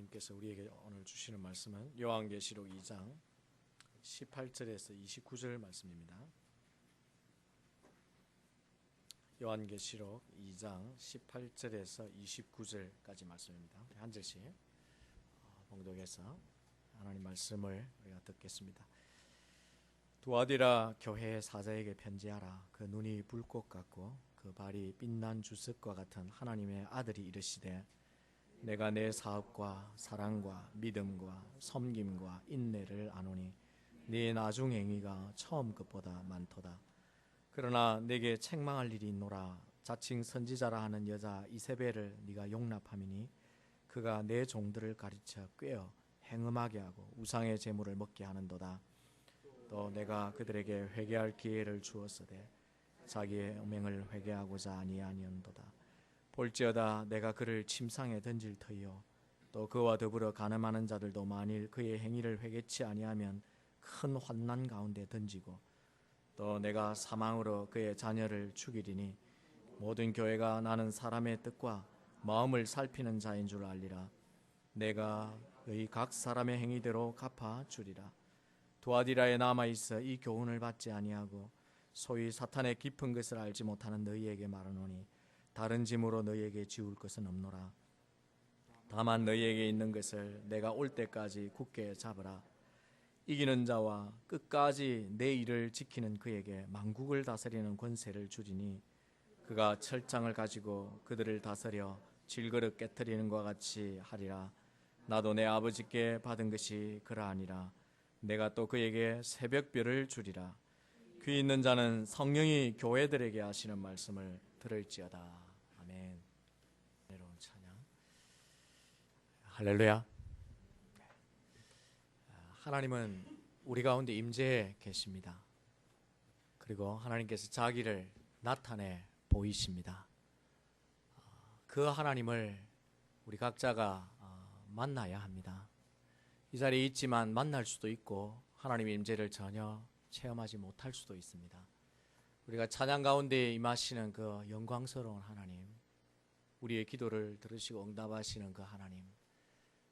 하나님께서 우리에게 오늘 주시는 말씀은 요한계시록 2장 18절에서 29절 말씀입니다. 요한계시록 2장 18절에서 29절까지 말씀입니다. 한 절씩 봉독해서 하나님 말씀을 우리가 듣겠습니다. 두아디라 교회의 사자에게 편지하라. 그 눈이 불꽃 같고 그 발이 빛난 주석과 같은 하나님의 아들이 이르시되 내가 내 사업과 사랑과 믿음과 섬김과 인내를 아노니 네 나중 행위가 처음 것보다 많도다. 그러나 내게 책망할 일이 있노라. 자칭 선지자라 하는 여자 이세벨을 네가 용납함이니 그가 내 종들을 가르쳐 꾀어 행음하게 하고 우상의 제물을 먹게 하는도다. 또 내가 그들에게 회개할 기회를 주었으되 자기의 음행을 회개하고자 아니하니언도다. 볼지어다 내가 그를 침상에 던질 터이요 또 그와 더불어 간음하는 자들도 만일 그의 행위를 회개치 아니하면 큰 환난 가운데 던지고 또 내가 사망으로 그의 자녀를 죽이리니 모든 교회가 나는 사람의 뜻과 마음을 살피는 자인 줄 알리라. 내가 의 각 사람의 행위대로 갚아 주리라. 두아디라에 남아있어 이 교훈을 받지 아니하고 소위 사탄의 깊은 것을 알지 못하는 너희에게 말하노니 다른 짐으로 너희에게 지울 것은 없노라. 다만 너희에게 있는 것을 내가 올 때까지 굳게 잡으라. 이기는 자와 끝까지 내 일을 지키는 그에게 만국을 다스리는 권세를 주리니 그가 철장을 가지고 그들을 다스려 질그릇 깨트리는 것과 같이 하리라. 나도 내 아버지께 받은 것이 그러하니라. 내가 또 그에게 새벽별을 주리라. 귀 있는 자는 성령이 교회들에게 하시는 말씀을 들을지어다. 아멘. 여러분 찬양. 할렐루야. 하나님은 우리 가운데 임재해 계십니다. 그리고 하나님께서 자기를 나타내 보이십니다. 그 하나님을 우리 각자가 만나야 합니다. 이 자리에 있지만 만날 수도 있고 하나님의 임재를 전혀 체험하지 못할 수도 있습니다. 우리가 찬양 가운데 임하시는 그 영광스러운 하나님, 우리의 기도를 들으시고 응답하시는 그 하나님,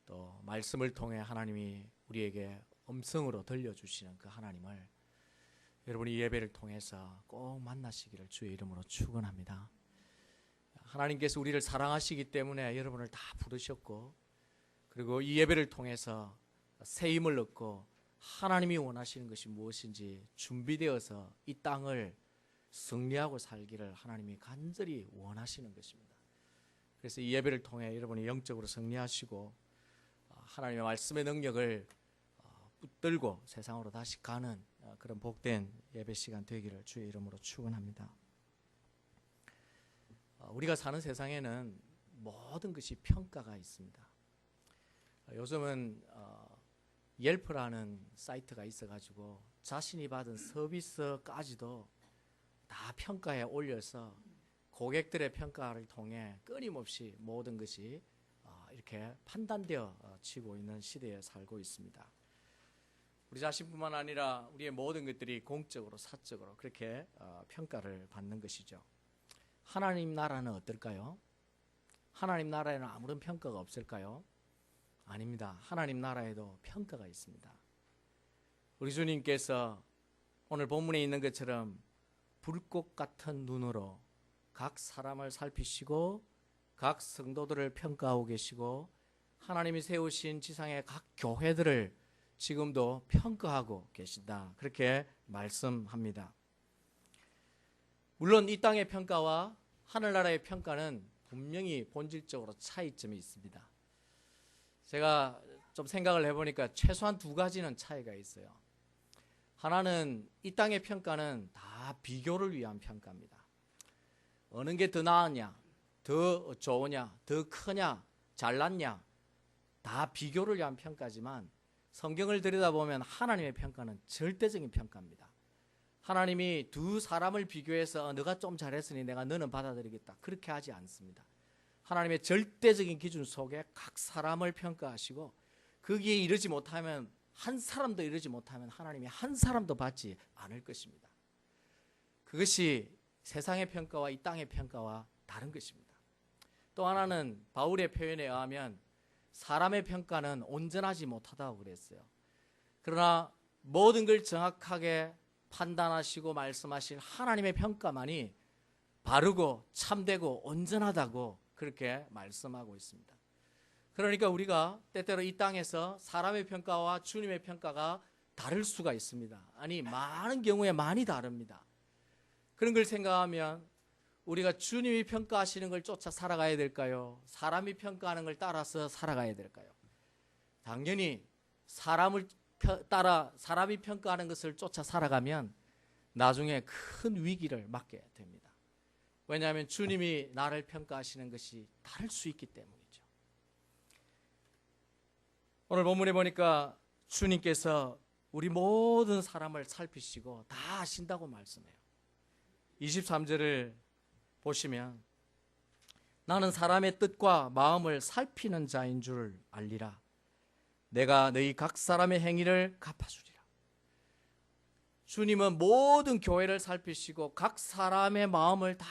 또 말씀을 통해 하나님이 우리에게 음성으로 들려주시는 그 하나님을 여러분이 예배를 통해서 꼭 만나시기를 주의 이름으로 축원합니다. 하나님께서 우리를 사랑하시기 때문에 여러분을 다 부르셨고, 그리고 이 예배를 통해서 새 힘을 얻고 하나님이 원하시는 것이 무엇인지 준비되어서 이 땅을 승리하고 살기를 하나님이 간절히 원하시는 것입니다. 그래서 이 예배를 통해 여러분이 영적으로 승리하시고 하나님의 말씀의 능력을 붙들고 세상으로 다시 가는 그런 복된 예배 시간 되기를 주의 이름으로 축원합니다. 우리가 사는 세상에는 모든 것이 평가가 있습니다. 요즘은 옐프라는 사이트가 있어가지고 자신이 받은 서비스까지도 다 평가에 올려서 고객들의 평가를 통해 끊임없이 모든 것이 이렇게 판단되어 지고 있는 시대에 살고 있습니다. 우리 자신뿐만 아니라 우리의 모든 것들이 공적으로 사적으로 그렇게 평가를 받는 것이죠. 하나님 나라는 어떨까요? 하나님 나라에는 아무런 평가가 없을까요? 아닙니다. 하나님 나라에도 평가가 있습니다. 우리 주님께서 오늘 본문에 있는 것처럼 불꽃 같은 눈으로 각 사람을 살피시고 각 성도들을 평가하고 계시고 하나님이 세우신 지상의 각 교회들을 지금도 평가하고 계신다. 그렇게 말씀합니다. 물론 이 땅의 평가와 하늘나라의 평가는 분명히 본질적으로 차이점이 있습니다. 제가 좀 생각을 해보니까 최소한 두 가지는 차이가 있어요. 하나는 이 땅의 평가는 다 비교를 위한 평가입니다. 어느 게 더 나으냐, 더 좋으냐, 더 크냐, 잘났냐, 다 비교를 위한 평가지만 성경을 들여다보면 하나님의 평가는 절대적인 평가입니다. 하나님이 두 사람을 비교해서 너가 좀 잘했으니 내가 너는 받아들이겠다, 그렇게 하지 않습니다. 하나님의 절대적인 기준 속에 각 사람을 평가하시고 거기에 이르지 못하면 한 사람도 이르지 못하면 하나님이 한 사람도 받지 않을 것입니다. 그것이 세상의 평가와 이 땅의 평가와 다른 것입니다. 또 하나는 바울의 표현에 의하면 사람의 평가는 온전하지 못하다고 그랬어요. 그러나 모든 걸 정확하게 판단하시고 말씀하실 하나님의 평가만이 바르고 참되고 온전하다고 그렇게 말씀하고 있습니다. 그러니까 우리가 때때로 이 땅에서 사람의 평가와 주님의 평가가 다를 수가 있습니다. 아니, 많은 경우에 많이 다릅니다. 그런 걸 생각하면 우리가 주님이 평가하시는 걸 쫓아 살아가야 될까요? 사람이 평가하는 걸 따라서 살아가야 될까요? 당연히 사람을 따라 사람이 평가하는 것을 쫓아 살아가면 나중에 큰 위기를 맞게 됩니다. 왜냐하면 주님이 나를 평가하시는 것이 다를 수 있기 때문이죠. 오늘 본문에 보니까 주님께서 우리 모든 사람을 살피시고 다 아신다고 말씀해요. 23절을 보시면 나는 사람의 뜻과 마음을 살피는 자인 줄 알리라. 내가 너희 각 사람의 행위를 갚아주리라. 주님은 모든 교회를 살피시고 각 사람의 마음을 다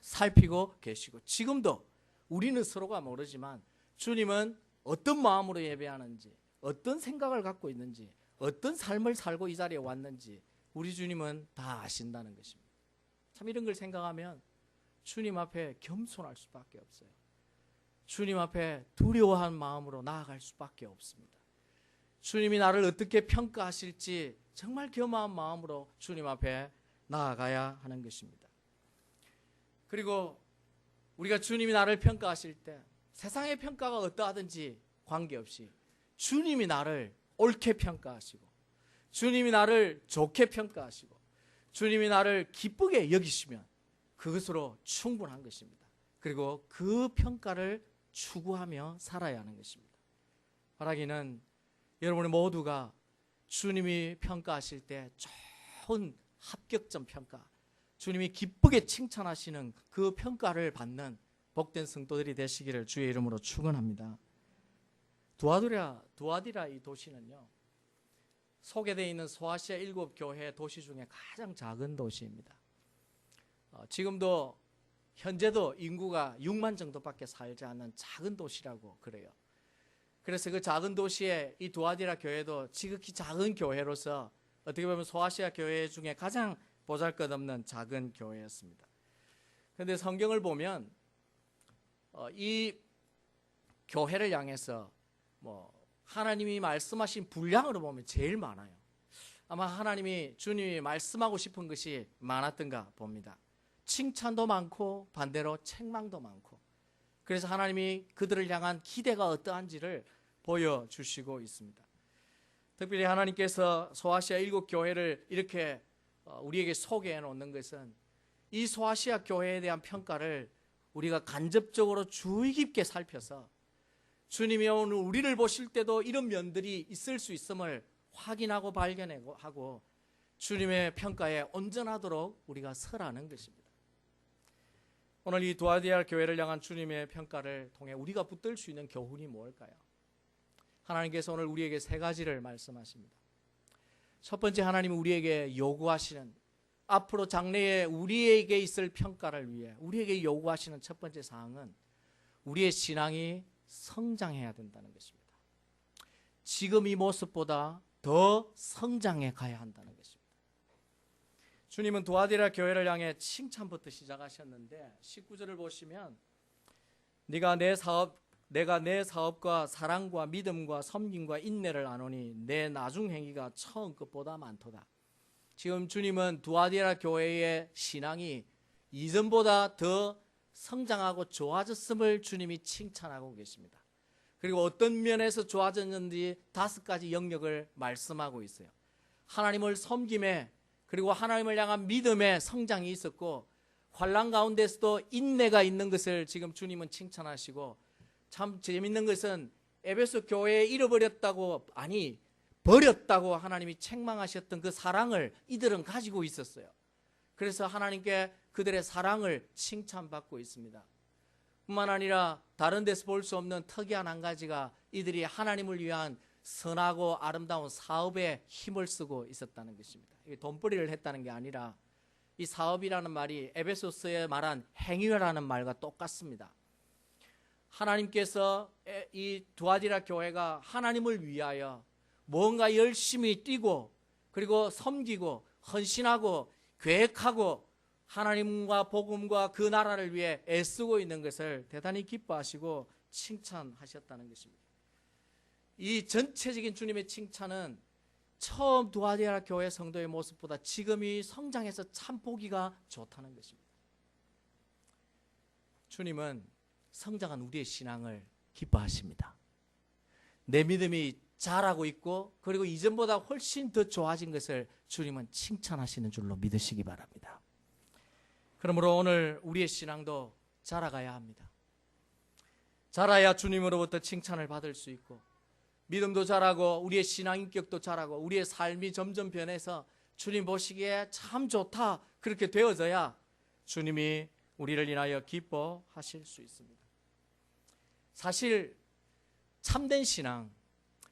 살피고 계시고, 지금도 우리는 서로가 모르지만 주님은 어떤 마음으로 예배하는지, 어떤 생각을 갖고 있는지, 어떤 삶을 살고 이 자리에 왔는지 우리 주님은 다 아신다는 것입니다. 참 이런 걸 생각하면 주님 앞에 겸손할 수밖에 없어요. 주님 앞에 두려워한 마음으로 나아갈 수밖에 없습니다. 주님이 나를 어떻게 평가하실지 정말 겸허한 마음으로 주님 앞에 나아가야 하는 것입니다. 그리고 우리가 주님이 나를 평가하실 때 세상의 평가가 어떠하든지 관계없이 주님이 나를 옳게 평가하시고, 주님이 나를 좋게 평가하시고, 주님이 나를 기쁘게 여기시면 그것으로 충분한 것입니다. 그리고 그 평가를 추구하며 살아야 하는 것입니다. 바라기는 여러분 모두가 주님이 평가하실 때 좋은 합격점 평가, 주님이 기쁘게 칭찬하시는 그 평가를 받는 복된 성도들이 되시기를 주의 이름으로 축원합니다. 두아디라 이 도시는요, 소개되어 있는 소아시아 7교회 도시 중에 가장 작은 도시입니다. 지금도 현재도 인구가 6만 정도밖에 살지 않는 작은 도시라고 그래요. 그래서 그 작은 도시에 이 두아디라 교회도 지극히 작은 교회로서 어떻게 보면 소아시아 교회 중에 가장 보잘것없는 작은 교회였습니다. 그런데 성경을 보면 이 교회를 향해서 하나님이 말씀하신 분량으로 보면 제일 많아요. 아마 하나님이 주님이 말씀하고 싶은 것이 많았던가 봅니다. 칭찬도 많고 반대로 책망도 많고, 그래서 하나님이 그들을 향한 기대가 어떠한지를 보여주시고 있습니다. 특별히 하나님께서 소아시아 7교회를 이렇게 우리에게 소개해 놓는 것은 이 소아시아 교회에 대한 평가를 우리가 간접적으로 주의 깊게 살펴서 주님이 오늘 우리를 보실 때도 이런 면들이 있을 수 있음을 확인하고 발견하고 주님의 평가에 온전하도록 우리가 서라는 것입니다. 오늘 이 두아디라 교회를 향한 주님의 평가를 통해 우리가 붙들 수 있는 교훈이 무엇일까요? 하나님께서 오늘 우리에게 3가지를 말씀하십니다. 첫 번째, 하나님은 우리에게 요구하시는, 앞으로 장래에 우리에게 있을 평가를 위해 우리에게 요구하시는 첫 번째 사항은 우리의 신앙이 성장해야 된다는 것입니다. 지금 이 모습보다 더 성장해 가야 한다는 것입니다. 주님은 두아디라 교회를 향해 칭찬부터 시작하셨는데 19절을 보시면 내가 내 사업과 사랑과 믿음과 섬김과 인내를 아노니 내 나중 행위가 처음 것보다 많도다. 지금 주님은 두아디라 교회의 신앙이 이전보다 더 성장하고 좋아졌음을 주님이 칭찬하고 계십니다. 그리고 어떤 면에서 좋아졌는지 5가지 영역을 말씀하고 있어요. 하나님을 섬김에, 그리고 하나님을 향한 믿음의 성장이 있었고, 환난 가운데서도 인내가 있는 것을 지금 주님은 칭찬하시고, 참 재밌는 것은 에베소 교회에 잃어버렸다고, 아니 버렸다고 하나님이 책망하셨던 그 사랑을 이들은 가지고 있었어요. 그래서 하나님께 그들의 사랑을 칭찬받고 있습니다. 뿐만 아니라 다른 데서 볼 수 없는 특이한 한 가지가 이들이 하나님을 위한 선하고 아름다운 사업에 힘을 쓰고 있었다는 것입니다. 이게 돈벌이를 했다는 게 아니라 이 사업이라는 말이 에베소서에 말한 행위라는 말과 똑같습니다. 하나님께서 이 두아디라 교회가 하나님을 위하여 뭔가 열심히 뛰고 그리고 섬기고 헌신하고 계획하고 하나님과 복음과 그 나라를 위해 애쓰고 있는 것을 대단히 기뻐하시고 칭찬하셨다는 것입니다. 이 전체적인 주님의 칭찬은 처음 두아디라 교회 성도의 모습보다 지금이 성장해서 참 보기가 좋다는 것입니다. 주님은 성장한 우리의 신앙을 기뻐하십니다. 내 믿음이 자라고 있고 그리고 이전보다 훨씬 더 좋아진 것을 주님은 칭찬하시는 줄로 믿으시기 바랍니다. 그러므로 오늘 우리의 신앙도 자라가야 합니다. 자라야 주님으로부터 칭찬을 받을 수 있고 믿음도 자라고 우리의 신앙 인격도 자라고 우리의 삶이 점점 변해서 주님 보시기에 참 좋다 그렇게 되어져야 주님이 우리를 인하여 기뻐하실 수 있습니다. 사실 참된 신앙,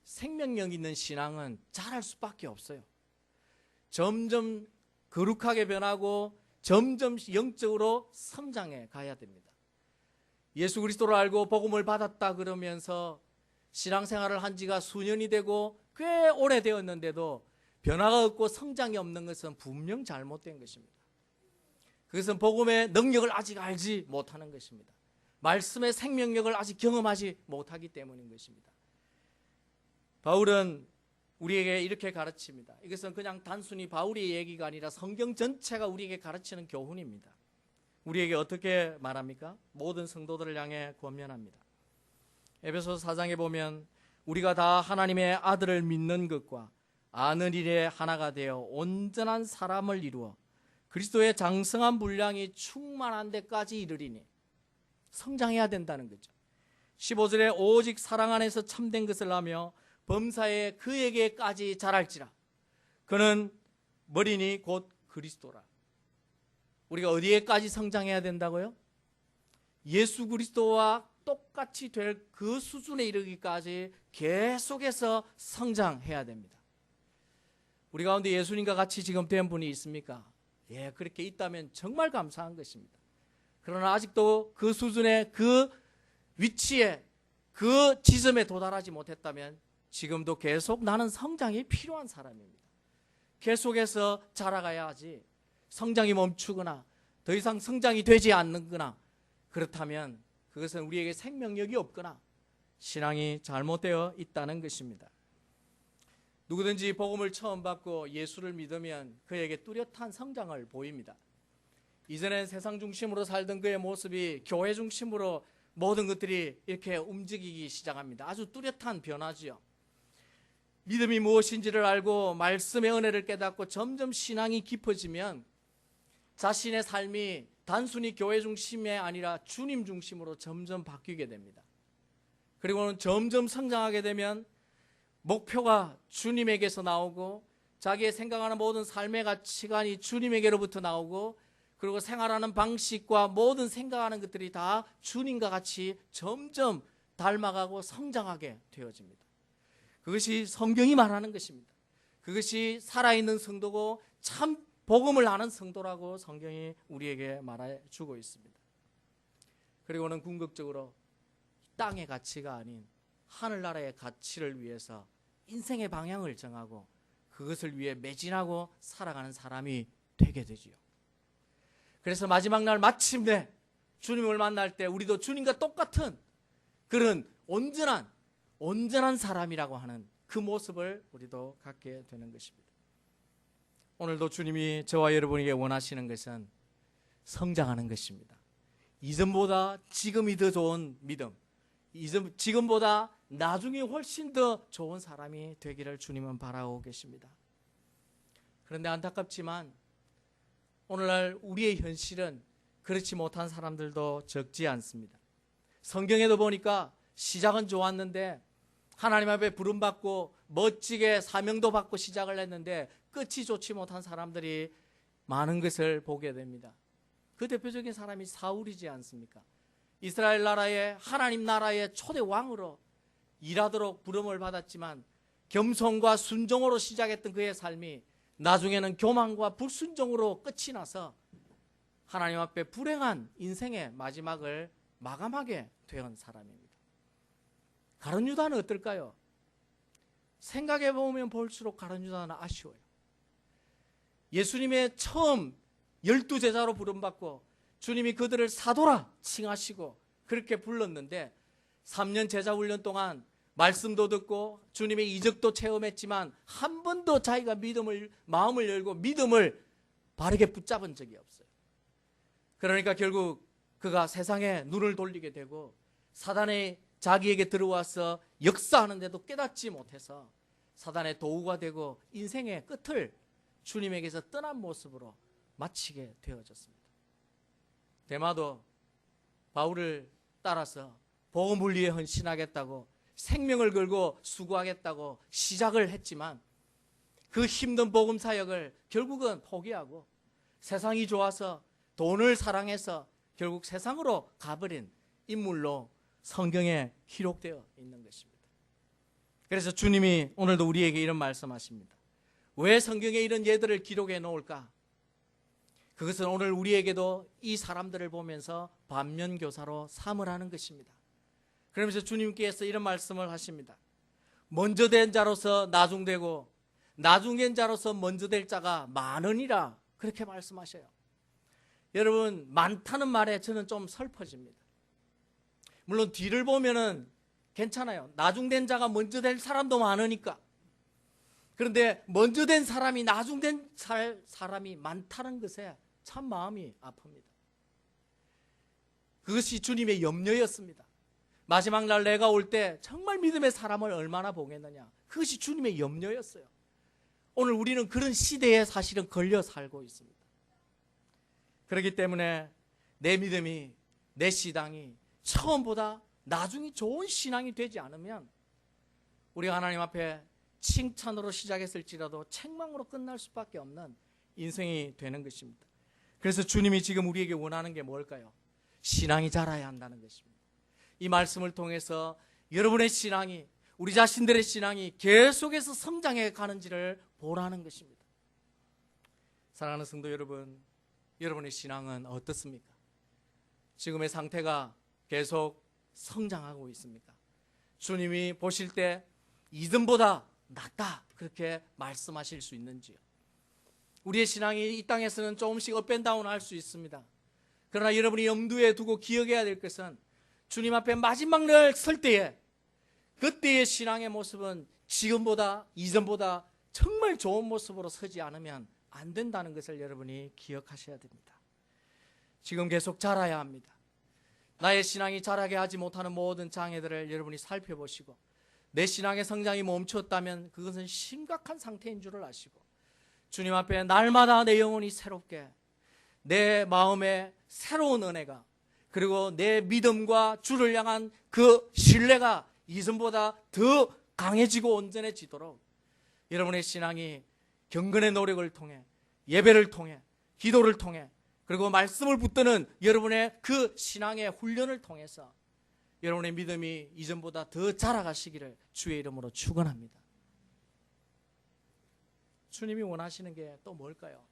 생명력 있는 신앙은 자랄 수밖에 없어요. 점점 거룩하게 변하고 점점 영적으로 성장해 가야 됩니다. 예수 그리스도를 알고 복음을 받았다 그러면서 신앙생활을 한 지가 수년이 되고 꽤 오래되었는데도 변화가 없고 성장이 없는 것은 분명 잘못된 것입니다. 그것은 복음의 능력을 아직 알지 못하는 것입니다. 말씀의 생명력을 아직 경험하지 못하기 때문인 것입니다. 바울은 우리에게 이렇게 가르칩니다. 이것은 그냥 단순히 바울의 얘기가 아니라 성경 전체가 우리에게 가르치는 교훈입니다. 우리에게 어떻게 말합니까? 모든 성도들을 향해 권면합니다. 에베소서 4장에 보면 우리가 다 하나님의 아들을 믿는 것과 아는 일에 하나가 되어 온전한 사람을 이루어 그리스도의 장성한 분량이 충만한 데까지 이르리니 성장해야 된다는 거죠. 15절에 오직 사랑 안에서 참된 것을 하며 범사에 그에게까지 자랄지라. 그는 머리니 곧 그리스도라. 우리가 어디에까지 성장해야 된다고요? 예수 그리스도와 똑같이 될 그 수준에 이르기까지 계속해서 성장해야 됩니다. 우리 가운데 예수님과 같이 지금 된 분이 있습니까? 예, 그렇게 있다면 정말 감사한 것입니다. 그러나 아직도 그 수준의 그 위치에 그 지점에 도달하지 못했다면 지금도 계속 나는 성장이 필요한 사람입니다. 계속해서 자라가야 하지 성장이 멈추거나 더 이상 성장이 되지 않는거나 그렇다면 그것은 우리에게 생명력이 없거나 신앙이 잘못되어 있다는 것입니다. 누구든지 복음을 처음 받고 예수를 믿으면 그에게 뚜렷한 성장을 보입니다. 이전엔 세상 중심으로 살던 그의 모습이 교회 중심으로 모든 것들이 이렇게 움직이기 시작합니다. 아주 뚜렷한 변화지요. 믿음이 무엇인지를 알고 말씀의 은혜를 깨닫고 점점 신앙이 깊어지면 자신의 삶이 단순히 교회 중심이 아니라 주님 중심으로 점점 바뀌게 됩니다. 그리고는 점점 성장하게 되면 목표가 주님에게서 나오고 자기의 생각하는 모든 삶의 가치관이 주님에게로부터 나오고 그리고 생활하는 방식과 모든 생각하는 것들이 다 주님과 같이 점점 닮아가고 성장하게 되어집니다. 그것이 성경이 말하는 것입니다. 그것이 살아있는 성도고 참 복음을 아는 성도라고 성경이 우리에게 말해주고 있습니다. 그리고는 궁극적으로 땅의 가치가 아닌 하늘나라의 가치를 위해서 인생의 방향을 정하고 그것을 위해 매진하고 살아가는 사람이 되게 되지요. 그래서 마지막 날 마침내 주님을 만날 때 우리도 주님과 똑같은 그런 온전한 사람이라고 하는 그 모습을 우리도 갖게 되는 것입니다. 오늘도 주님이 저와 여러분에게 원하시는 것은 성장하는 것입니다. 이전보다 지금이 더 좋은 믿음, 지금보다 나중에 훨씬 더 좋은 사람이 되기를 주님은 바라고 계십니다. 그런데 안타깝지만 오늘날 우리의 현실은 그렇지 못한 사람들도 적지 않습니다. 성경에도 보니까 시작은 좋았는데 하나님 앞에 부름받고 멋지게 사명도 받고 시작을 했는데 끝이 좋지 못한 사람들이 많은 것을 보게 됩니다. 그 대표적인 사람이 사울이지 않습니까? 이스라엘 나라의 하나님 나라의 초대 왕으로 일하도록 부름을 받았지만 겸손과 순종으로 시작했던 그의 삶이 나중에는 교만과 불순종으로 끝이 나서 하나님 앞에 불행한 인생의 마지막을 마감하게 된 사람입니다. 가룟 유다는 어떨까요? 생각해 보면 볼수록 가룟 유다는 아쉬워요. 예수님의 처음 12제자로 부름받고 주님이 그들을 사도라 칭하시고 그렇게 불렀는데 3년 제자 훈련 동안 말씀도 듣고 주님의 이적도 체험했지만 한 번도 자기가 마음을 열고 믿음을 바르게 붙잡은 적이 없어요. 그러니까 결국 그가 세상에 눈을 돌리게 되고 사단이 자기에게 들어와서 역사하는데도 깨닫지 못해서 사단의 도구가 되고 인생의 끝을 주님에게서 떠난 모습으로 마치게 되어졌습니다. 데마도 바울을 따라서 복음을 위해 헌신하겠다고 생명을 걸고 수고하겠다고 시작을 했지만 그 힘든 복음 사역을 결국은 포기하고 세상이 좋아서 돈을 사랑해서 결국 세상으로 가버린 인물로 성경에 기록되어 있는 것입니다. 그래서 주님이 오늘도 우리에게 이런 말씀하십니다. 왜 성경에 이런 예들을 기록해 놓을까? 그것은 오늘 우리에게도 이 사람들을 보면서 반면교사로 삼으라는 것입니다. 그러면서 주님께서 이런 말씀을 하십니다. 먼저 된 자로서 나중되고 나중된 자로서 먼저 될 자가 많으니라 그렇게 말씀하셔요. 여러분 많다는 말에 저는 좀 슬퍼집니다. 물론 뒤를 보면은 괜찮아요. 나중된 자가 먼저 될 사람도 많으니까. 그런데 먼저 된 사람이 나중된 사람이 많다는 것에 참 마음이 아픕니다. 그것이 주님의 염려였습니다. 마지막 날 내가 올 때 정말 믿음의 사람을 얼마나 보겠느냐. 그것이 주님의 염려였어요. 오늘 우리는 그런 시대에 사실은 걸려 살고 있습니다. 그렇기 때문에 내 믿음이, 내 신앙이 처음보다 나중에 좋은 신앙이 되지 않으면 우리가 하나님 앞에 칭찬으로 시작했을지라도 책망으로 끝날 수밖에 없는 인생이 되는 것입니다. 그래서 주님이 지금 우리에게 원하는 게 뭘까요? 신앙이 자라야 한다는 것입니다. 이 말씀을 통해서 여러분의 신앙이, 우리 자신들의 신앙이 계속해서 성장해 가는지를 보라는 것입니다. 사랑하는 성도 여러분, 여러분의 신앙은 어떻습니까? 지금의 상태가 계속 성장하고 있습니까? 주님이 보실 때 이전보다 낫다 그렇게 말씀하실 수 있는지요? 우리의 신앙이 이 땅에서는 조금씩 업앤다운 할 수 있습니다. 그러나 여러분이 염두에 두고 기억해야 될 것은 주님 앞에 마지막 날 설 때에 그때의 신앙의 모습은 지금보다 이전보다 정말 좋은 모습으로 서지 않으면 안 된다는 것을 여러분이 기억하셔야 됩니다. 지금 계속 자라야 합니다. 나의 신앙이 자라게 하지 못하는 모든 장애들을 여러분이 살펴보시고 내 신앙의 성장이 멈췄다면 그것은 심각한 상태인 줄을 아시고 주님 앞에 날마다 내 영혼이 새롭게 내 마음에 새로운 은혜가 그리고 내 믿음과 주를 향한 그 신뢰가 이전보다 더 강해지고 온전해지도록 여러분의 신앙이 경건의 노력을 통해 예배를 통해 기도를 통해 그리고 말씀을 붙드는 여러분의 그 신앙의 훈련을 통해서 여러분의 믿음이 이전보다 더 자라가시기를 주의 이름으로 축원합니다. 주님이 원하시는 게 또 뭘까요?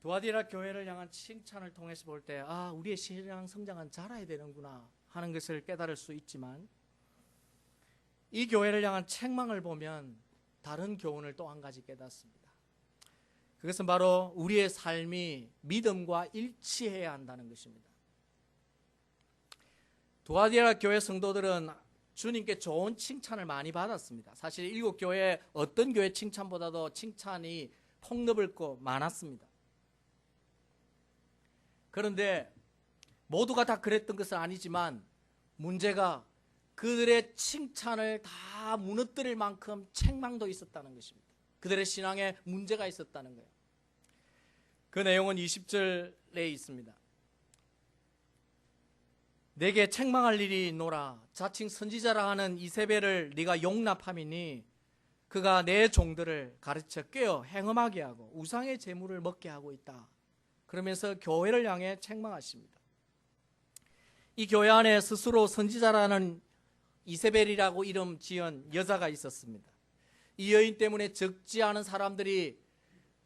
두아디라 교회를 향한 칭찬을 통해서 볼 때 우리의 신앙 성장은 자라야 되는구나 하는 것을 깨달을 수 있지만 이 교회를 향한 책망을 보면 다른 교훈을 또 한 가지 깨닫습니다. 그것은 바로 우리의 삶이 믿음과 일치해야 한다는 것입니다. 두아디라 교회 성도들은 주님께 좋은 칭찬을 많이 받았습니다. 사실 7교회 어떤 교회 칭찬보다도 칭찬이 폭넓고 많았습니다. 그런데 모두가 다 그랬던 것은 아니지만 문제가 그들의 칭찬을 다 무너뜨릴 만큼 책망도 있었다는 것입니다. 그들의 신앙에 문제가 있었다는 거예요. 그 내용은 20절에 있습니다. 내게 책망할 일이 있노라. 자칭 선지자라 하는 이세벨을 네가 용납함이니 그가 내 종들을 가르쳐 깨어 행음하게 하고 우상의 제물을 먹게 하고 있다. 그러면서 교회를 향해 책망하십니다. 이 교회 안에 스스로 선지자라는 이세벨이라고 이름 지은 여자가 있었습니다. 이 여인 때문에 적지 않은 사람들이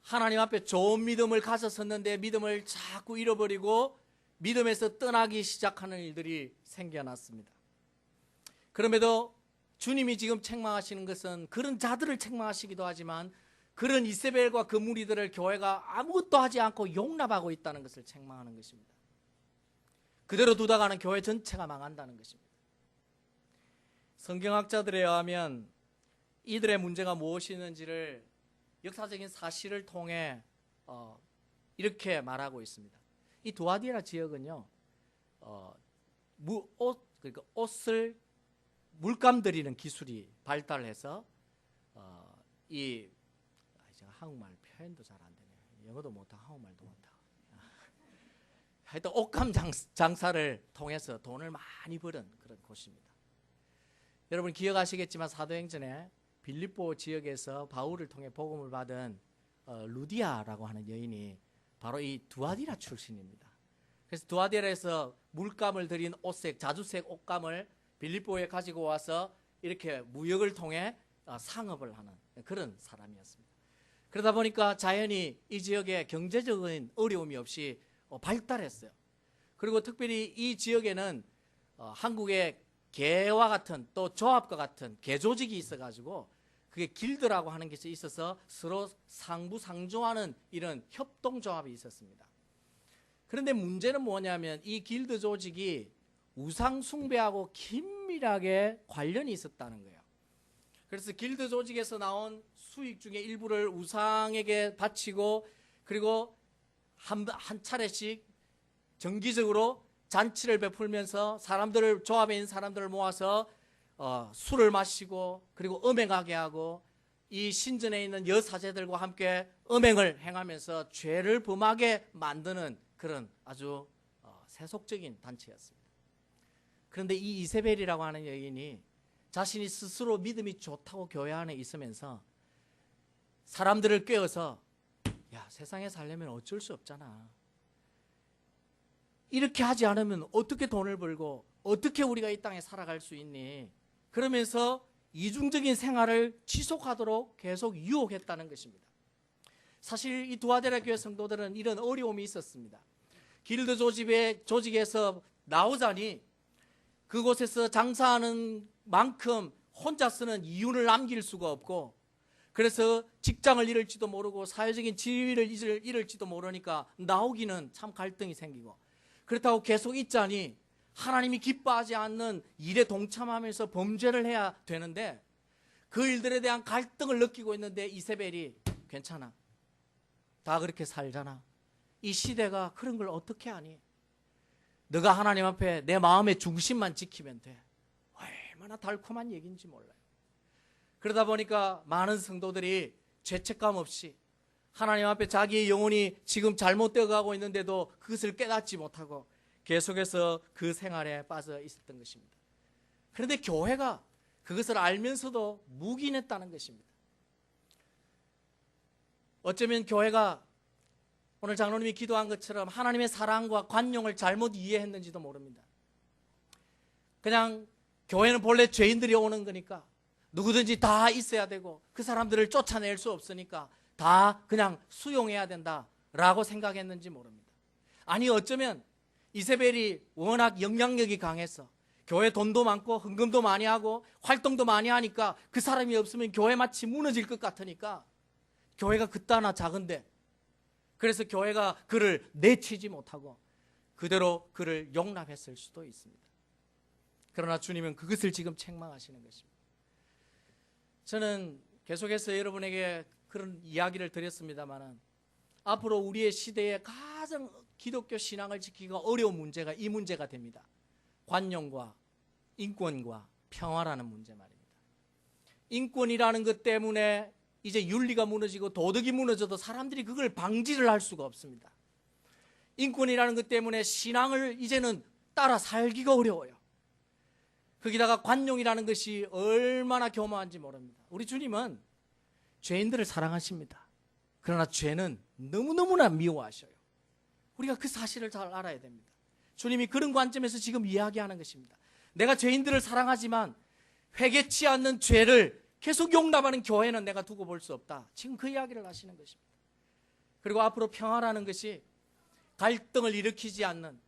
하나님 앞에 좋은 믿음을 가졌었는데 믿음을 자꾸 잃어버리고 믿음에서 떠나기 시작하는 일들이 생겨났습니다. 그럼에도 주님이 지금 책망하시는 것은 그런 자들을 책망하시기도 하지만 그런 이세벨과 그 무리들을 교회가 아무것도 하지 않고 용납하고 있다는 것을 책망하는 것입니다. 그대로 두다가는 교회 전체가 망한다는 것입니다. 성경학자들에 의하면 이들의 문제가 무엇이었는지를 역사적인 사실을 통해 이렇게 말하고 있습니다. 이 두아디라 지역은요, 그러니까 옷을 물감 들이는 기술이 발달해서 한국말 표현도 잘 안 되네요. 영어도 못하고 한국말도 못하고. 하여튼 옷감 장사를 통해서 돈을 많이 버는 그런 곳입니다. 여러분 기억하시겠지만 사도행전에 빌립보 지역에서 바울을 통해 복음을 받은 루디아라고 하는 여인이 바로 이 두아디라 출신입니다. 그래서 두아디라에서 물감을 들인 옷색, 자주색 옷감을 빌립보에 가지고 와서 이렇게 무역을 통해 상업을 하는 그런 사람이었습니다. 그러다 보니까 자연히 이 지역에 경제적인 어려움이 없이 발달했어요. 그리고 특별히 이 지역에는 한국의 개와 같은 또 조합과 같은 개 조직이 있어가지고 그게 길드라고 하는 것이 있어서 서로 상부상조하는 이런 협동조합이 있었습니다. 그런데 문제는 뭐냐면 이 길드 조직이 우상 숭배하고 긴밀하게 관련이 있었다는 거예요. 그래서 길드 조직에서 나온 수익 중에 일부를 우상에게 바치고 그리고 한 차례씩 정기적으로 잔치를 베풀면서 조합에 있는 사람들을 모아서 술을 마시고 그리고 음행하게 하고 이 신전에 있는 여사제들과 함께 음행을 행하면서 죄를 범하게 만드는 그런 아주 세속적인 단체였습니다. 그런데 이 이세벨이라고 하는 여인이 자신이 스스로 믿음이 좋다고 교회 안에 있으면서 사람들을 꿰어서 야, 세상에 살려면 어쩔 수 없잖아. 이렇게 하지 않으면 어떻게 돈을 벌고 어떻게 우리가 이 땅에 살아갈 수 있니? 그러면서 이중적인 생활을 지속하도록 계속 유혹했다는 것입니다. 사실 이 두아데라 교회 성도들은 이런 어려움이 있었습니다. 길드 조직에서 나오자니 그곳에서 장사하는 만큼 혼자 쓰는 이윤을 남길 수가 없고 그래서 직장을 잃을지도 모르고 사회적인 지위를 잃을지도 모르니까 나오기는 참 갈등이 생기고 그렇다고 계속 있자니 하나님이 기뻐하지 않는 일에 동참하면서 범죄를 해야 되는데 그 일들에 대한 갈등을 느끼고 있는데 이세벨이 괜찮아. 다 그렇게 살잖아. 이 시대가 그런 걸 어떻게 하니? 너가 하나님 앞에 내 마음의 중심만 지키면 돼. 얼마나 달콤한 얘기인지 몰라요. 그러다 보니까 많은 성도들이 죄책감 없이 하나님 앞에 자기의 영혼이 지금 잘못되어 가고 있는데도 그것을 깨닫지 못하고 계속해서 그 생활에 빠져 있었던 것입니다. 그런데 교회가 그것을 알면서도 묵인했다는 것입니다. 어쩌면 교회가 오늘 장로님이 기도한 것처럼 하나님의 사랑과 관용을 잘못 이해했는지도 모릅니다. 그냥 교회는 본래 죄인들이 오는 거니까 누구든지 다 있어야 되고 그 사람들을 쫓아낼 수 없으니까 다 그냥 수용해야 된다라고 생각했는지 모릅니다. 아니 어쩌면 이세벨이 워낙 영향력이 강해서 교회 돈도 많고 헌금도 많이 하고 활동도 많이 하니까 그 사람이 없으면 교회 마치 무너질 것 같으니까 교회가 그따나 작은데 그래서 교회가 그를 내치지 못하고 그대로 그를 용납했을 수도 있습니다. 그러나 주님은 그것을 지금 책망하시는 것입니다. 저는 계속해서 여러분에게 그런 이야기를 드렸습니다만 앞으로 우리의 시대에 가장 기독교 신앙을 지키기가 어려운 문제가 이 문제가 됩니다. 관용과 인권과 평화라는 문제 말입니다. 인권이라는 것 때문에 이제 윤리가 무너지고 도덕이 무너져도 사람들이 그걸 방지를 할 수가 없습니다. 인권이라는 것 때문에 신앙을 이제는 따라 살기가 어려워요. 거기다가 관용이라는 것이 얼마나 교묘한지 모릅니다. 우리 주님은 죄인들을 사랑하십니다. 그러나 죄는 너무너무나 미워하셔요. 우리가 그 사실을 잘 알아야 됩니다. 주님이 그런 관점에서 지금 이야기하는 것입니다. 내가 죄인들을 사랑하지만 회개치 않는 죄를 계속 용납하는 교회는 내가 두고 볼 수 없다. 지금 그 이야기를 하시는 것입니다. 그리고 앞으로 평화라는 것이 갈등을 일으키지 않는,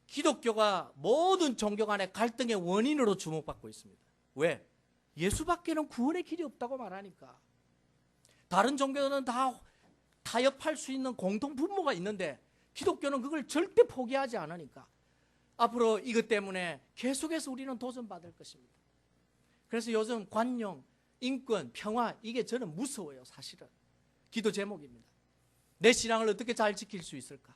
기독교가 모든 종교 간의 갈등의 원인으로 주목받고 있습니다. 왜? 예수밖에는 구원의 길이 없다고 말하니까. 다른 종교는 다 타협할 수 있는 공통 분모가 있는데 기독교는 그걸 절대 포기하지 않으니까 앞으로 이것 때문에 계속해서 우리는 도전받을 것입니다. 그래서 요즘 관용, 인권, 평화, 이게 저는 무서워요. 사실은 기도 제목입니다. 내 신앙을 어떻게 잘 지킬 수 있을까?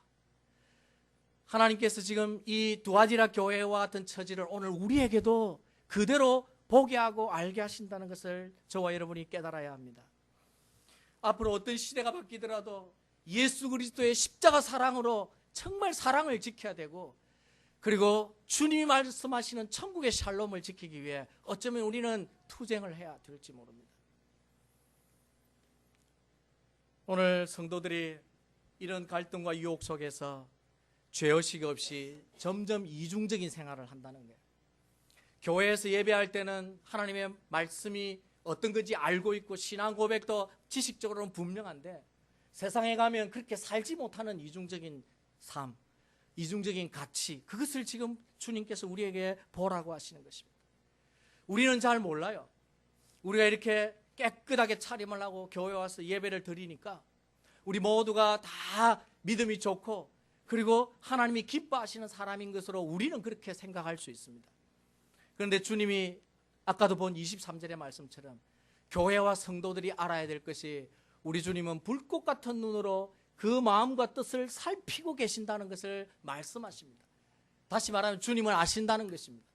하나님께서 지금 이 두아디라 교회와 같은 처지를 오늘 우리에게도 그대로 보게 하고 알게 하신다는 것을 저와 여러분이 깨달아야 합니다. 앞으로 어떤 시대가 바뀌더라도 예수 그리스도의 십자가 사랑으로 정말 사랑을 지켜야 되고, 그리고 주님이 말씀하시는 천국의 샬롬을 지키기 위해 어쩌면 우리는 투쟁을 해야 될지 모릅니다. 오늘 성도들이 이런 갈등과 유혹 속에서 죄의식 없이 점점 이중적인 생활을 한다는 거예요. 교회에서 예배할 때는 하나님의 말씀이 어떤 건지 알고 있고 신앙 고백도 지식적으로는 분명한데 세상에 가면 그렇게 살지 못하는 이중적인 삶, 이중적인 가치, 그것을 지금 주님께서 우리에게 보라고 하시는 것입니다. 우리는 잘 몰라요. 우리가 이렇게 깨끗하게 차림을 하고 교회 와서 예배를 드리니까 우리 모두가 다 믿음이 좋고 그리고 하나님이 기뻐하시는 사람인 것으로 우리는 그렇게 생각할 수 있습니다. 그런데 주님이 아까도 본 23절의 말씀처럼 교회와 성도들이 알아야 될 것이, 우리 주님은 불꽃 같은 눈으로 그 마음과 뜻을 살피고 계신다는 것을 말씀하십니다. 다시 말하면 주님은 아신다는 것입니다.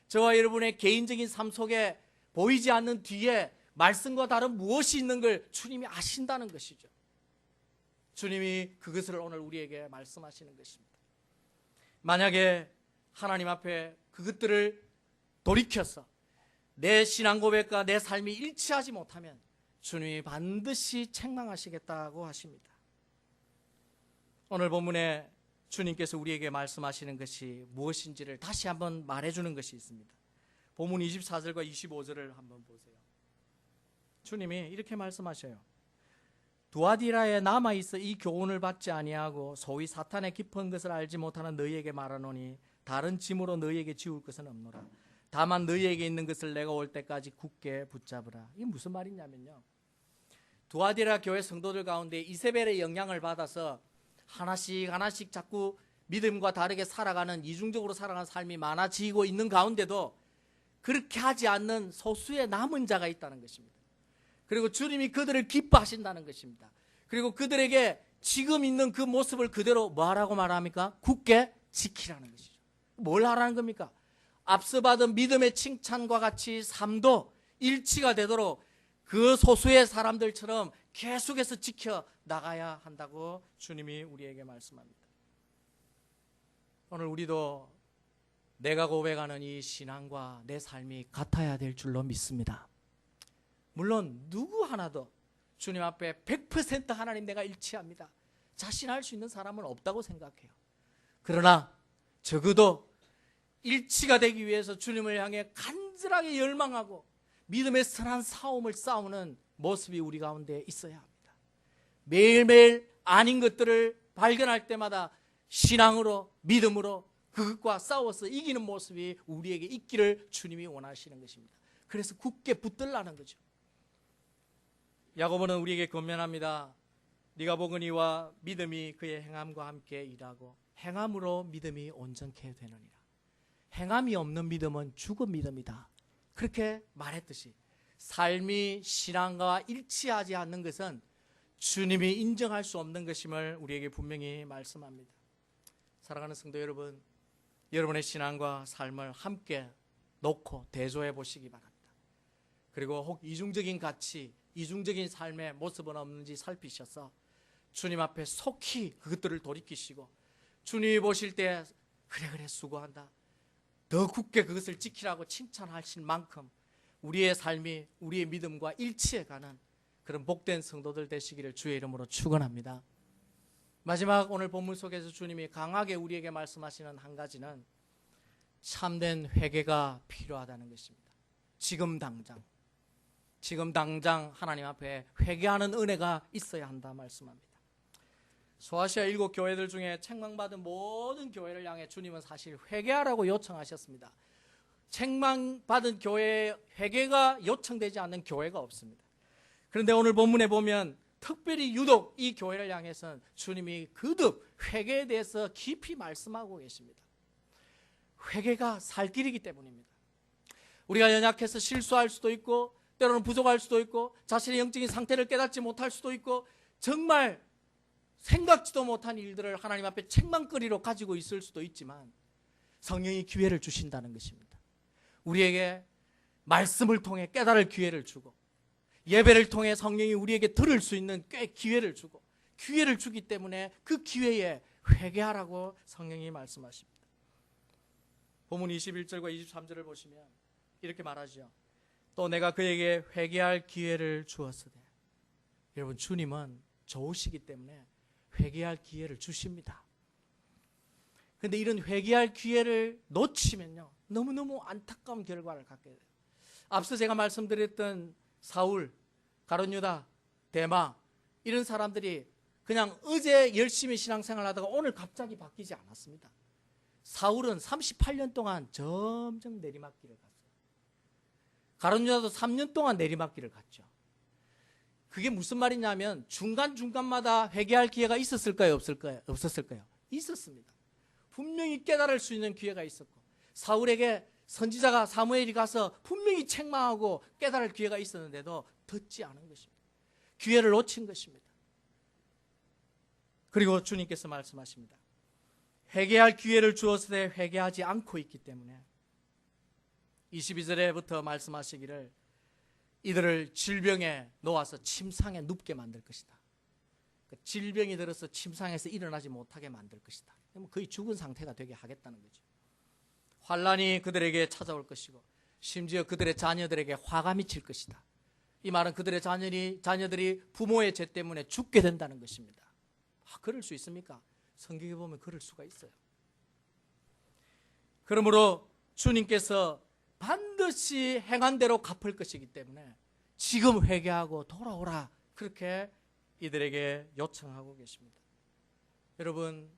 저와 여러분의 개인적인 삶 속에 보이지 않는 뒤에 말씀과 다른 무엇이 있는 걸 주님이 아신다는 것이죠. 주님이 그것을 오늘 우리에게 말씀하시는 것입니다. 만약에 하나님 앞에 그것들을 돌이켜서 내 신앙 고백과 내 삶이 일치하지 못하면 주님이 반드시 책망하시겠다고 하십니다. 오늘 본문에 주님께서 우리에게 말씀하시는 것이 무엇인지를 다시 한번 말해주는 것이 있습니다. 본문 24절과 25절을 한번 보세요. 주님이 이렇게 말씀하셔요. 두아디라에 남아있어 이 교훈을 받지 아니하고 소위 사탄의 깊은 것을 알지 못하는 너희에게 말하노니 다른 짐으로 너희에게 지울 것은 없노라. 다만 너희에게 있는 것을 내가 올 때까지 굳게 붙잡으라. 이게 무슨 말이냐면요, 두아디라 교회 성도들 가운데 이세벨의 영향을 받아서 하나씩 자꾸 믿음과 다르게 살아가는, 이중적으로 살아가는 삶이 많아지고 있는 가운데도 그렇게 하지 않는 소수의 남은 자가 있다는 것입니다. 그리고 주님이 그들을 기뻐하신다는 것입니다. 그리고 그들에게 지금 있는 그 모습을 그대로 뭐하라고 말합니까? 굳게 지키라는 것이죠. 뭘 하라는 겁니까? 앞서 받은 믿음의 칭찬과 같이 삶도 일치가 되도록 그 소수의 사람들처럼 계속해서 지켜 나가야 한다고 주님이 우리에게 말씀합니다. 오늘 우리도 내가 고백하는 이 신앙과 내 삶이 같아야 될 줄로 믿습니다. 물론 누구 하나도 주님 앞에 100% 하나님 내가 일치합니다, 자신할 수 있는 사람은 없다고 생각해요. 그러나 적어도 일치가 되기 위해서 주님을 향해 간절하게 열망하고 믿음의 선한 싸움을 싸우는 모습이 우리 가운데 있어야 합니다. 매일매일 아닌 것들을 발견할 때마다 신앙으로, 믿음으로 그것과 싸워서 이기는 모습이 우리에게 있기를 주님이 원하시는 것입니다. 그래서 굳게 붙들라는 거죠. 야고보는 우리에게 권면합니다. 네가 보거니와 믿음이 그의 행함과 함께 일하고 행함으로 믿음이 온전케 되느니라. 행함이 없는 믿음은 죽은 믿음이다, 그렇게 말했듯이 삶이 신앙과 일치하지 않는 것은 주님이 인정할 수 없는 것임을 우리에게 분명히 말씀합니다. 사랑하는 성도 여러분, 여러분의 신앙과 삶을 함께 놓고 대조해 보시기 바랍니다. 그리고 혹 이중적인 가치, 이중적인 삶의 모습은 없는지 살피셔서 주님 앞에 속히 그것들을 돌이키시고, 주님이 보실 때 그래 수고한다, 더 굳게 그것을 지키라고 칭찬하실 만큼 우리의 삶이 우리의 믿음과 일치해가는 그런 복된 성도들 되시기를 주의 이름으로 축원합니다. 마지막 오늘 본문 속에서 주님이 강하게 우리에게 말씀하시는 한 가지는 참된 회개가 필요하다는 것입니다. 지금 당장 하나님 앞에 회개하는 은혜가 있어야 한다 말씀합니다. 소아시아 7교회들 중에 책망받은 모든 교회를 향해 주님은 사실 회개하라고 요청하셨습니다. 책망받은 교회에 회개가 요청되지 않는 교회가 없습니다. 그런데 오늘 본문에 보면 특별히 유독 이 교회를 향해서는 주님이 거듭 회개에 대해서 깊이 말씀하고 계십니다. 회개가 살 길이기 때문입니다. 우리가 연약해서 실수할 수도 있고 때로는 부족할 수도 있고 자신의 영적인 상태를 깨닫지 못할 수도 있고 정말 생각지도 못한 일들을 하나님 앞에 책망거리로 가지고 있을 수도 있지만 성령이 기회를 주신다는 것입니다. 우리에게 말씀을 통해 깨달을 기회를 주고 예배를 통해 성령이 우리에게 들을 수 있는 기회를 주고 기회를 주기 때문에 그 기회에 회개하라고 성령이 말씀하십니다. 본문 21절과 23절을 보시면 이렇게 말하죠. 또 내가 그에게 회개할 기회를 주었으되. 여러분, 주님은 좋으시기 때문에 회개할 기회를 주십니다. 그런데 이런 회개할 기회를 놓치면요 너무너무 안타까운 결과를 갖게 돼요. 앞서 제가 말씀드렸던 사울, 가룟유다, 데마 이런 사람들이 그냥 어제 열심히 신앙생활 하다가 오늘 갑자기 바뀌지 않았습니다. 사울은 38년 동안 점점 내리막길을 갔어요. 가룟유다도 3년 동안 내리막길을 갔죠. 그게 무슨 말이냐면 중간중간마다 회개할 기회가 있었을까요? 없었을까요? 있었습니다. 분명히 깨달을 수 있는 기회가 있었고 사울에게 선지자가 사무엘이 가서 분명히 책망하고 깨달을 기회가 있었는데도 듣지 않은 것입니다. 기회를 놓친 것입니다. 그리고 주님께서 말씀하십니다. 회개할 기회를 주었으되 회개하지 않고 있기 때문에 22절에부터 말씀하시기를 이들을 질병에 놓아서 침상에 눕게 만들 것이다. 질병이 들어서 침상에서 일어나지 못하게 만들 것이다. 거의 죽은 상태가 되게 하겠다는 거죠. 환란이 그들에게 찾아올 것이고 심지어 그들의 자녀들에게 화가 미칠 것이다. 이 말은 그들의 자녀들이 부모의 죄 때문에 죽게 된다는 것입니다. 그럴 수 있습니까? 성경에 보면 그럴 수가 있어요. 그러므로 주님께서 반드시 행한 대로 갚을 것이기 때문에 지금 회개하고 돌아오라 그렇게 이들에게 요청하고 계십니다. 여러분,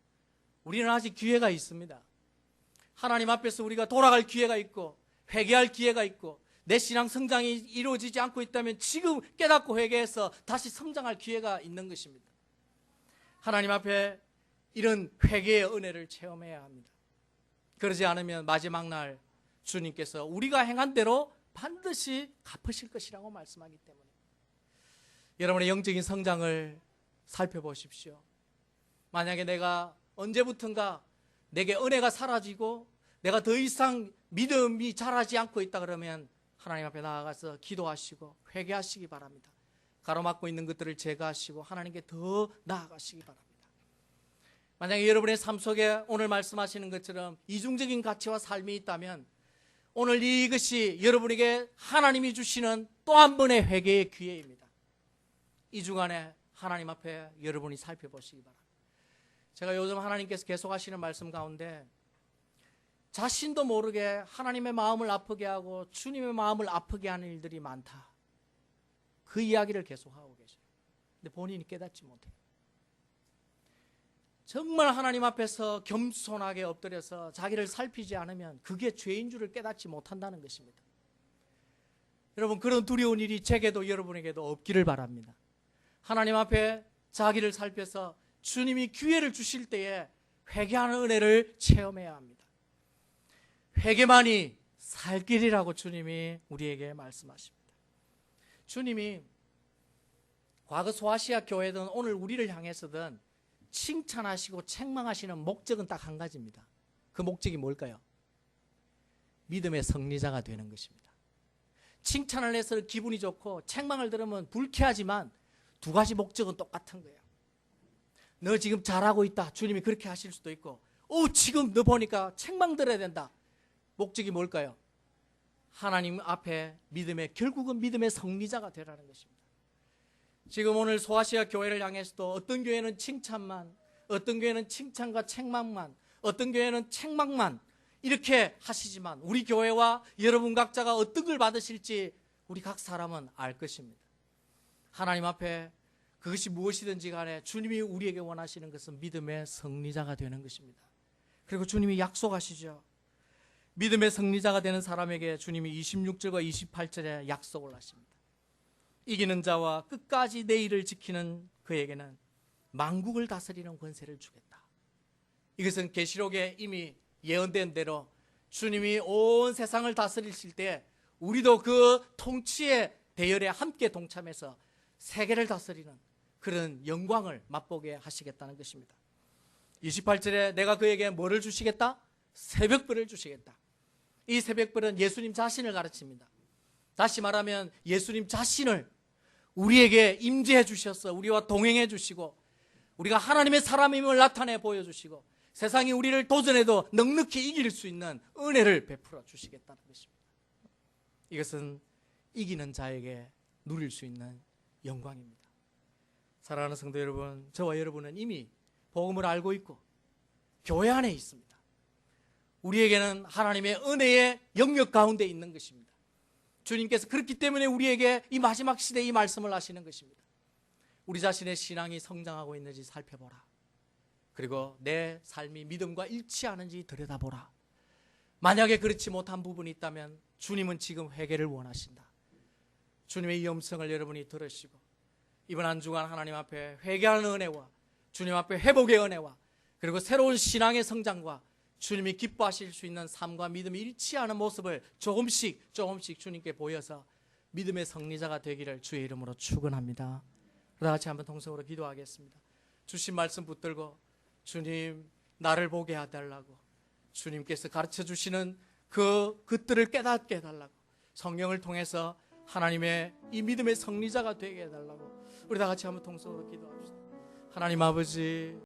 우리는 아직 기회가 있습니다. 하나님 앞에서 우리가 돌아갈 기회가 있고 회개할 기회가 있고 내 신앙 성장이 이루어지지 않고 있다면 지금 깨닫고 회개해서 다시 성장할 기회가 있는 것입니다. 하나님 앞에 이런 회개의 은혜를 체험해야 합니다. 그러지 않으면 마지막 날 주님께서 우리가 행한 대로 반드시 갚으실 것이라고 말씀하기 때문에 여러분의 영적인 성장을 살펴보십시오. 만약에 내가 언제부턴가 내게 은혜가 사라지고 내가 더 이상 믿음이 자라지 않고 있다 그러면 하나님 앞에 나아가서 기도하시고 회개하시기 바랍니다. 가로막고 있는 것들을 제거하시고 하나님께 더 나아가시기 바랍니다. 만약에 여러분의 삶 속에 오늘 말씀하시는 것처럼 이중적인 가치와 삶이 있다면 오늘 이것이 여러분에게 하나님이 주시는 또 한 번의 회개의 기회입니다. 이 주간에 하나님 앞에 여러분이 살펴보시기 바랍니다. 제가 요즘 하나님께서 계속 하시는 말씀 가운데 자신도 모르게 하나님의 마음을 아프게 하고 주님의 마음을 아프게 하는 일들이 많다. 그 이야기를 계속하고 계셔요. 근데 본인이 깨닫지 못해요. 정말 하나님 앞에서 겸손하게 엎드려서 자기를 살피지 않으면 그게 죄인 줄을 깨닫지 못한다는 것입니다. 여러분, 그런 두려운 일이 제게도 여러분에게도 없기를 바랍니다. 하나님 앞에 자기를 살펴서 주님이 기회를 주실 때에 회개하는 은혜를 체험해야 합니다. 회개만이 살 길이라고 주님이 우리에게 말씀하십니다. 주님이 과거 소아시아 교회든 오늘 우리를 향해서든 칭찬하시고 책망하시는 목적은 딱 한 가지입니다. 그 목적이 뭘까요? 믿음의 승리자가 되는 것입니다. 칭찬을 해서 기분이 좋고 책망을 들으면 불쾌하지만 두 가지 목적은 똑같은 거예요. 너 지금 잘하고 있다. 주님이 그렇게 하실 수도 있고 지금 너 보니까 책망 들어야 된다. 목적이 뭘까요? 하나님 앞에 결국은 믿음의 승리자가 되라는 것입니다. 지금 오늘 소아시아 교회를 향해서도 어떤 교회는 칭찬만, 어떤 교회는 칭찬과 책망만, 어떤 교회는 책망만 이렇게 하시지만 우리 교회와 여러분 각자가 어떤 걸 받으실지 우리 각 사람은 알 것입니다. 하나님 앞에 그것이 무엇이든지 간에 주님이 우리에게 원하시는 것은 믿음의 승리자가 되는 것입니다. 그리고 주님이 약속하시죠. 믿음의 승리자가 되는 사람에게 주님이 26절과 28절에 약속을 하십니다. 이기는 자와 끝까지 내 일을 지키는 그에게는 만국을 다스리는 권세를 주겠다. 이것은 계시록에 이미 예언된 대로 주님이 온 세상을 다스리실 때 우리도 그 통치의 대열에 함께 동참해서 세계를 다스리는 그런 영광을 맛보게 하시겠다는 것입니다. 28절에 내가 그에게 뭐를 주시겠다? 새벽별을 주시겠다. 이 새벽별은 예수님 자신을 가르칩니다. 다시 말하면 예수님 자신을 우리에게 임재해 주셔서 우리와 동행해 주시고 우리가 하나님의 사람임을 나타내 보여주시고 세상이 우리를 도전해도 넉넉히 이길 수 있는 은혜를 베풀어 주시겠다는 것입니다. 이것은 이기는 자에게 누릴 수 있는 영광입니다. 사랑하는 성도 여러분, 저와 여러분은 이미 복음을 알고 있고 교회 안에 있습니다. 우리에게는 하나님의 은혜의 영역 가운데 있는 것입니다. 주님께서 그렇기 때문에 우리에게 이 마지막 시대에 이 말씀을 하시는 것입니다. 우리 자신의 신앙이 성장하고 있는지 살펴보라. 그리고 내 삶이 믿음과 일치하는지 들여다보라. 만약에 그렇지 못한 부분이 있다면 주님은 지금 회개를 원하신다. 주님의 이 음성을 여러분이 들으시고 이번 한 주간 하나님 앞에 회개하는 은혜와 주님 앞에 회복의 은혜와 그리고 새로운 신앙의 성장과 주님이 기뻐하실 수 있는 삶과 믿음이 일치하는 모습을 조금씩 주님께 보여서 믿음의 승리자가 되기를 주의 이름으로 축원합니다. 그러다 같이 한번 통성으로 기도하겠습니다. 주신 말씀 붙들고 주님 나를 보게 해달라고 주님께서 가르쳐 주시는 그것들을 깨닫게 해달라고 성령을 통해서 하나님의 이 믿음의 승리자가 되게 해달라고 우리 다 같이 한번 통성으로 기도합시다. 하나님 아버지